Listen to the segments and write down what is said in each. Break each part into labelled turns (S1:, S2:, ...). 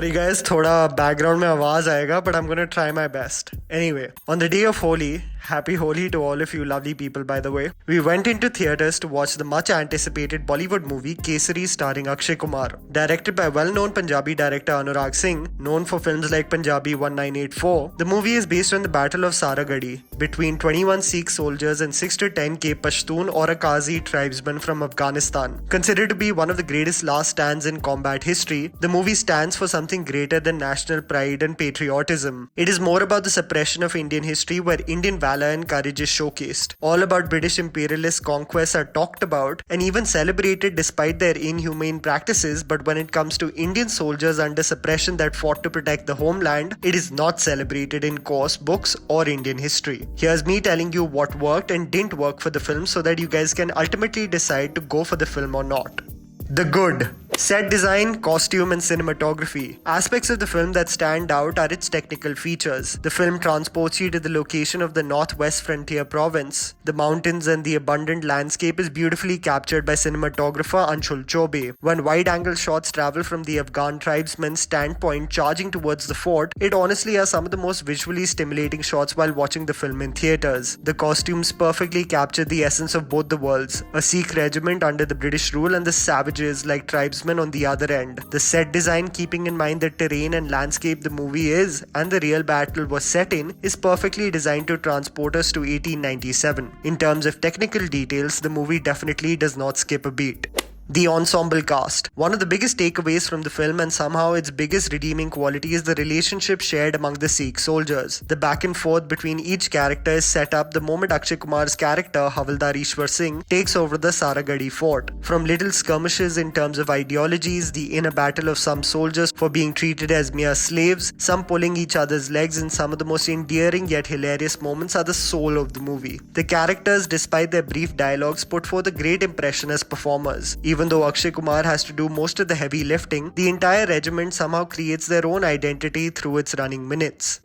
S1: Sorry guys, thoda background mein awaaz aayega, but I'm gonna try my best. Anyway, on the day of Holi, happy Holi to all of you lovely people by the way, we went into theatres to watch the much anticipated Bollywood movie Kesari starring Akshay Kumar. Directed by well-known Punjabi director Anurag Singh, known for films like Punjabi 1984, the movie is based on the Battle of Saragarhi between 21 Sikh soldiers and 6 to 10k Pashtun or Akazi tribesmen from Afghanistan. Considered to be one of the greatest last stands in combat history, the movie stands for something greater than national pride and patriotism. It is more about the suppression of Indian history where Indian valor and courage is showcased. All about British imperialist conquests are talked about and even celebrated despite their inhumane practices, but when it comes to Indian soldiers under suppression that fought to protect the homeland, it is not celebrated in course, books or Indian history. Here's me telling you what worked and didn't work for the film so that you guys can ultimately decide to go for the film or not. The good. Set design, costume and cinematography. Aspects of the film that stand out are its technical features. The film transports you to the location of the northwest frontier province. The mountains and the abundant landscape is beautifully captured by cinematographer Anshul Chobe. When wide-angle shots travel from the Afghan tribesmen's standpoint charging towards the fort, it honestly has some of the most visually stimulating shots while watching the film in theatres. The costumes perfectly capture the essence of both the worlds, a Sikh regiment under the British rule and the savages like tribesmen on the other end. The set design, keeping in mind the terrain and landscape the movie is and the real battle was set in, is perfectly designed to transport us to 1897. In terms of technical details, the movie definitely does not skip a beat. The ensemble cast. One of the biggest takeaways from the film and somehow its biggest redeeming quality is the relationship shared among the Sikh soldiers. The back and forth between each character is set up the moment Akshay Kumar's character Havildar Ishwar Singh takes over the Saragarhi fort. From little skirmishes in terms of ideologies, the inner battle of some soldiers for being treated as mere slaves, some pulling each other's legs, and some of the most endearing yet hilarious moments are the soul of the movie. The characters, despite their brief dialogues, put forth a great impression as performers. Even though Akshay Kumar has to do most of the heavy lifting, the entire regiment somehow creates their own identity through its running minutes.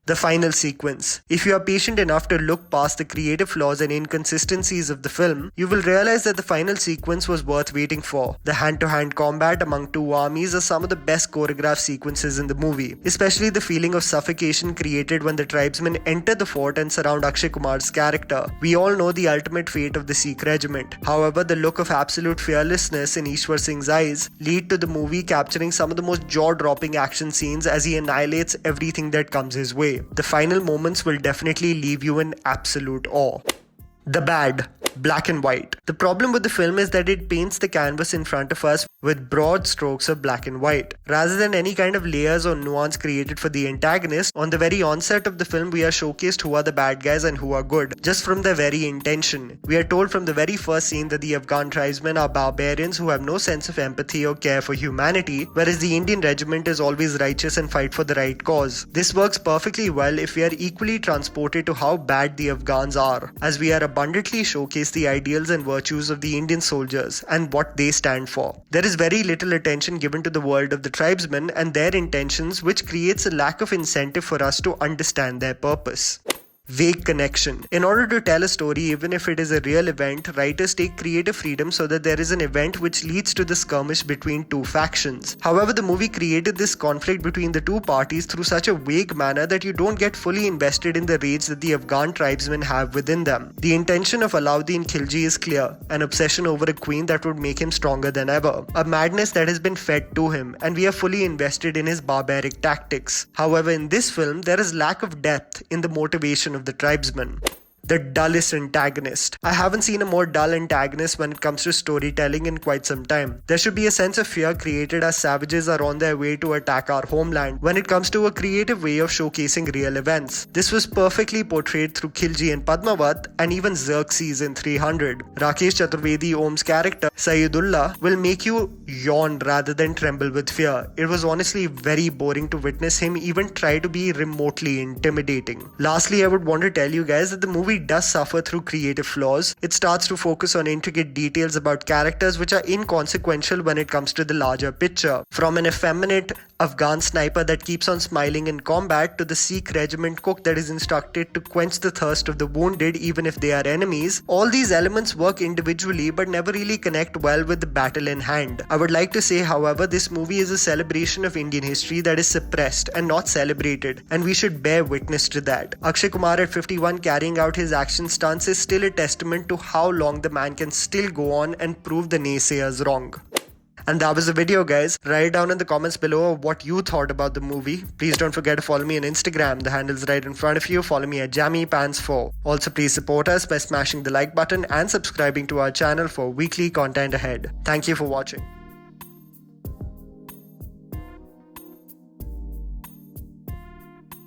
S1: The final sequence. If you are patient enough to look past the creative flaws and inconsistencies of the film, you will realize that the final sequence was worth waiting for. The hand-to-hand combat among two armies are some of the best choreographed sequences in the movie, especially the feeling of suffocation created when the tribesmen enter the fort and surround Akshay Kumar's character. We all know the ultimate fate of the Sikh regiment. However, the look of absolute fearlessness in Ishwar Singh's eyes lead to the movie capturing some of the most jaw-dropping action scenes as he annihilates everything that comes his way. The final moments will definitely leave you in absolute awe. The bad. Black and white. The problem with the film is that it paints the canvas in front of us with broad strokes of black and white. Rather than any kind of layers or nuance created for the antagonist, on the very onset of the film we are showcased who are the bad guys and who are good, just from their very intention. We are told from the very first scene that the Afghan tribesmen are barbarians who have no sense of empathy or care for humanity, whereas the Indian regiment is always righteous and fight for the right cause. This works perfectly well if we are equally transported to how bad the Afghans are, as we are abundantly showcased the ideals and virtues of the Indian soldiers and what they stand for. There is very little attention given to the world of the tribesmen and their intentions, which creates a lack of incentive for us to understand their purpose. Vague connection. In order to tell a story, even if it is a real event, writers take creative freedom so that there is an event which leads to the skirmish between two factions. However, the movie created this conflict between the two parties through such a vague manner that you don't get fully invested in the rage that the Afghan tribesmen have within them. The intention of Alauddin Khilji is clear, an obsession over a queen that would make him stronger than ever, a madness that has been fed to him, and we are fully invested in his barbaric tactics. However, in this film, there is lack of depth in the motivation of the tribesmen. The dullest antagonist. I haven't seen a more dull antagonist when it comes to storytelling in quite some time. There should be a sense of fear created as savages are on their way to attack our homeland when it comes to a creative way of showcasing real events. This was perfectly portrayed through Khilji and Padmavat and even Xerxes in 300. Rakesh Chaturvedi Om's character, Sayyidullah, will make you yawn rather than tremble with fear. It was honestly very boring to witness him even try to be remotely intimidating. Lastly, I would want to tell you guys that the movie does suffer through creative flaws. It starts to focus on intricate details about characters which are inconsequential when it comes to the larger picture. From an effeminate Afghan sniper that keeps on smiling in combat to the Sikh regiment cook that is instructed to quench the thirst of the wounded even if they are enemies, all these elements work individually but never really connect well with the battle in hand. I would like to say, however, this movie is a celebration of Indian history that is suppressed and not celebrated, and we should bear witness to that. Akshay Kumar at 51 carrying out his action stunts is still a testament to how long the man can still go on and prove the naysayers wrong. And that was the video, guys. Write down in the comments below what you thought about the movie. Please don't forget to follow me on Instagram. The handle is right in front of you. Follow me at JammyPants4. Also, please support us by smashing the like button and subscribing to our channel for weekly content ahead. Thank you for watching.